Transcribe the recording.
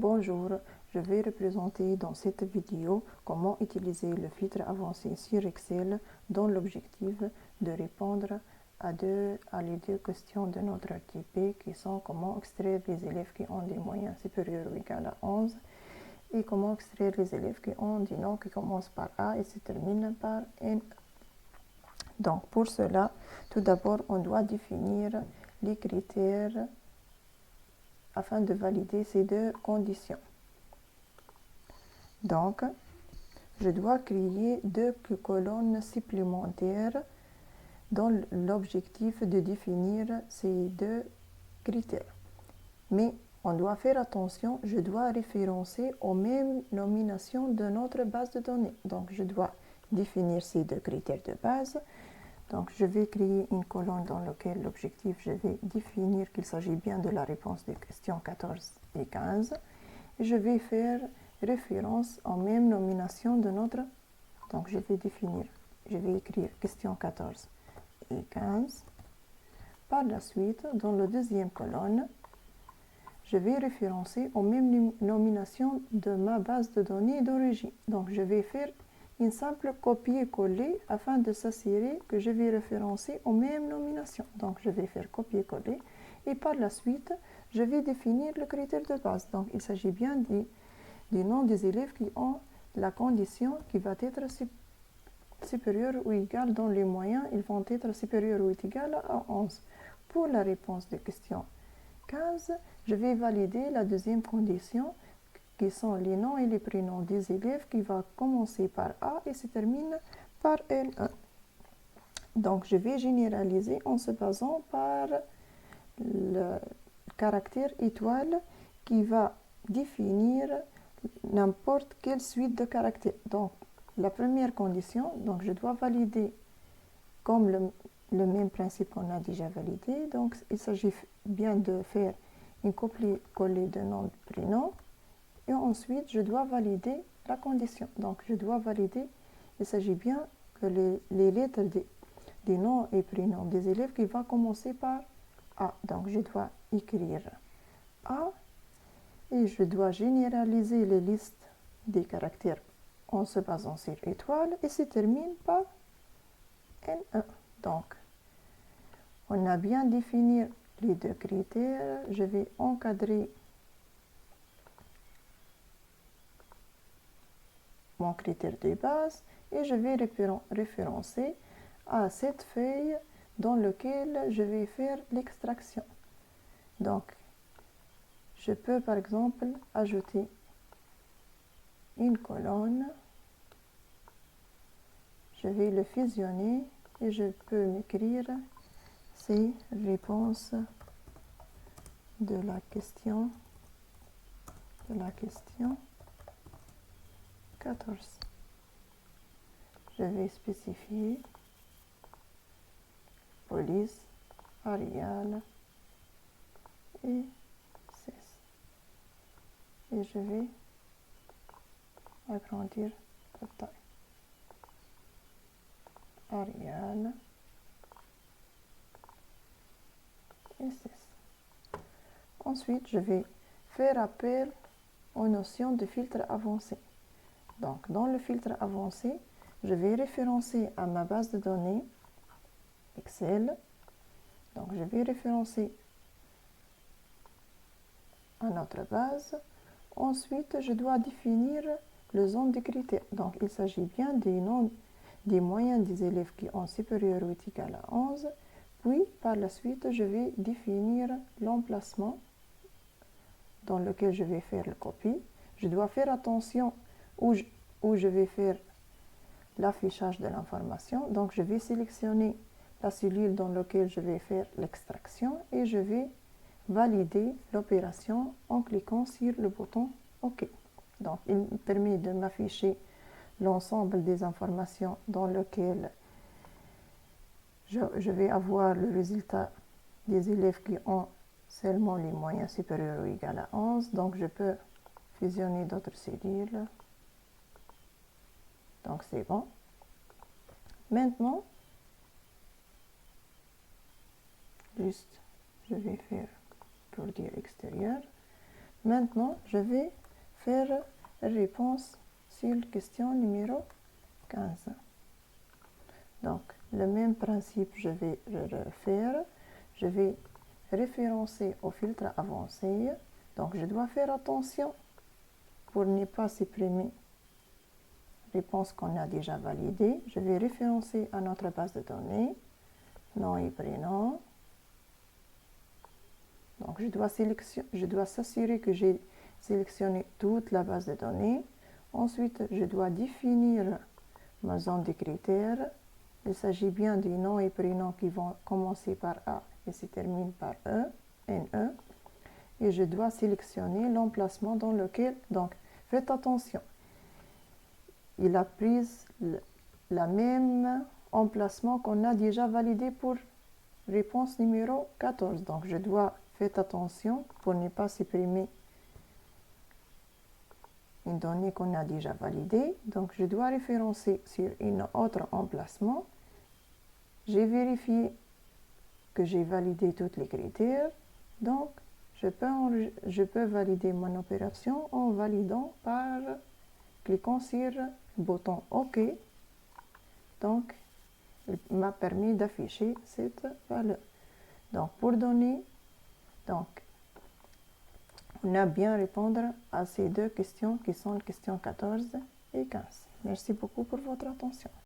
Bonjour, je vais représenter dans cette vidéo comment utiliser le filtre avancé sur Excel dans l'objectif de répondre à les deux questions de notre RTP qui sont comment extraire les élèves qui ont des moyens supérieurs ou égaux à 11 et comment extraire les élèves qui ont des noms qui commencent par A et se terminent par N. Donc pour cela, tout d'abord, on doit définir les critères afin de valider ces deux conditions. Donc, je dois créer deux colonnes supplémentaires dans l'objectif de définir ces deux critères. Mais on doit faire attention, je dois référencer aux mêmes nominations de notre base de données. Donc, je dois définir ces deux critères de base. Donc, je vais créer une colonne dans laquelle l'objectif, je vais définir qu'il s'agit bien de la réponse des questions 14 et 15. Et je vais faire référence aux mêmes nominations de notre... Donc, je vais écrire question 14 et 15. Par la suite, dans la deuxième colonne, je vais référencer aux mêmes nominations de ma base de données d'origine. Donc, je vais faire une simple copier-coller afin de s'assurer que je vais référencer aux mêmes nominations. Donc, je vais faire copier-coller et par la suite, je vais définir le critère de base. Donc, il s'agit bien du nom des élèves qui ont la condition qui va être supérieure ou égale dans les moyens, ils vont être supérieurs ou égales à 11. Pour la réponse de question 15, je vais valider la deuxième condition qui sont les noms et les prénoms des élèves qui va commencer par A et se termine par L1. Donc, je vais généraliser en se basant par le caractère étoile qui va définir n'importe quelle suite de caractères. Donc, la première condition, donc je dois valider comme le même principe qu'on a déjà validé. Donc, il s'agit bien de faire une copier-coller de nom de prénom. Et ensuite, je dois valider la condition. Donc, je dois valider, il s'agit bien que les lettres des noms et prénoms des élèves qui vont commencer par A. Donc, je dois écrire A et je dois généraliser les listes des caractères en se basant sur étoile et se termine par N1. Donc, on a bien défini les deux critères. Je vais encadrer mon critère de base et je vais référencer à cette feuille dans laquelle je vais faire l'extraction. Donc, je peux par exemple ajouter une colonne, je vais le fusionner et je peux m'écrire ces réponses de la question 14. Je vais spécifier police, Arial et 16. Et je vais agrandir la taille. Arial et 16. Ensuite, je vais faire appel aux notions de filtre avancé. Donc, dans le filtre avancé, je vais référencer à ma base de données Excel. Donc, je vais référencer à notre base. Ensuite, je dois définir le zone de critères. Donc, il s'agit bien des moyens des élèves qui ont supérieur ou égal à 11. Puis, par la suite, je vais définir l'emplacement dans lequel je vais faire le copie. Je dois faire attention où je vais faire l'affichage de l'information. Donc, je vais sélectionner la cellule dans laquelle je vais faire l'extraction et je vais valider l'opération en cliquant sur le bouton OK. Donc, il permet de m'afficher l'ensemble des informations dans lequel je vais avoir le résultat des élèves qui ont seulement les moyens supérieurs ou égaux à 11. Donc, je peux fusionner d'autres cellules. Donc, c'est bon. Maintenant, juste, je vais faire pour dire extérieur. Maintenant, je vais faire réponse sur la question numéro 15. Donc, le même principe, je vais le refaire. Je vais référencer au filtre avancé. Donc, je dois faire attention pour ne pas supprimer réponse qu'on a déjà validée. Je vais référencer à notre base de données, nom et prénom. Donc, je dois s'assurer que j'ai sélectionné toute la base de données. Ensuite, je dois définir ma zone de critères. Il s'agit bien des noms et prénoms qui vont commencer par A et se terminent par E, NE. Et je dois sélectionner l'emplacement dans lequel, donc faites attention, il a pris le même emplacement qu'on a déjà validé pour réponse numéro 14. Donc je dois faire attention pour ne pas supprimer une donnée qu'on a déjà validée. Donc je dois référencer sur un autre emplacement. J'ai vérifié que j'ai validé tous les critères. Donc je peux valider mon opération en validant par cliquant sur le bouton OK. Donc il m'a permis d'afficher cette valeur. Donc pour donner, donc on a bien répondre à ces deux questions qui sont les questions 14 et 15. Merci beaucoup pour votre attention.